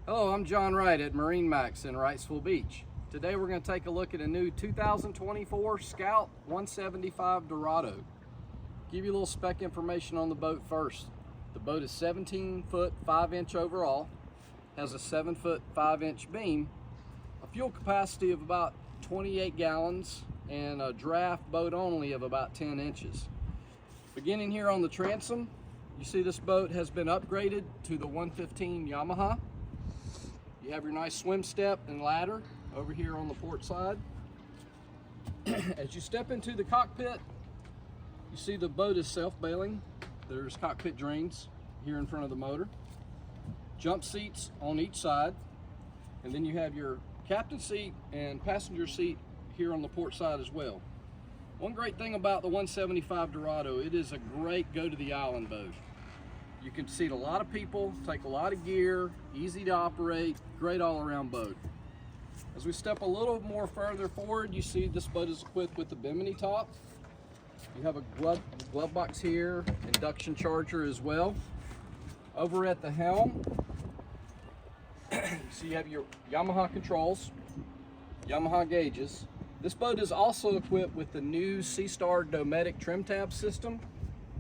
Hello, I'm John Wright at MarineMax in Wrightsville Beach. Today we're going to take a look at a new 2024 Scout 175 Dorado. Give you a little spec information on the boat first. The boat is 17 foot 5 inch overall, has a 7 foot 5 inch beam, a fuel capacity of about 28 gallons, and a draft boat only of about 10 inches. Beginning here on the transom, you see this boat has been upgraded to the 115 Yamaha. You have your nice swim step and ladder over here on the port side. As you step into the cockpit, you see the boat is self-bailing. There's cockpit drains here in front of the motor. Jump seats on each side. And then you have your captain seat and passenger seat here on the port side as well. One great thing about the 175 Dorado, it is a great go-to-the-island boat. You can seat a lot of people, take a lot of gear, easy to operate, great all-around boat. As we step a little more further forward, you see this boat is equipped with the bimini top. You have a glove box here, induction charger as well. Over at the helm, so you have your Yamaha controls, Yamaha gauges. This boat is also equipped with the new C-Star Dometic trim tab system,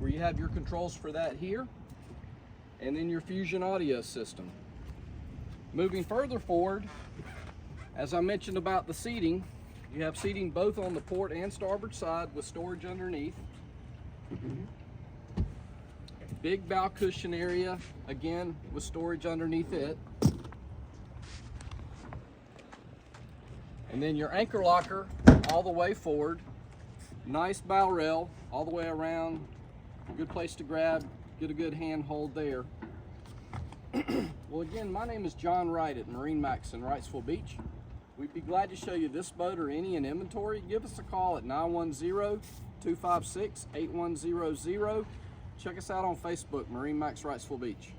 where you have your controls for that here, and then your Fusion audio system. Moving further forward, as I mentioned about the seating, you have seating both on the port and starboard side with storage underneath. Big bow cushion area, again with storage underneath it. And then your anchor locker all the way forward. Nice bow rail all the way around. Good place to grab, get a good handhold there. Well, again, my name is John Wright at MarineMax in Wrightsville Beach. We'd be glad to show you this boat or any in inventory. Give us a call at 910-256-8100. Check us out on Facebook, MarineMax Wrightsville Beach.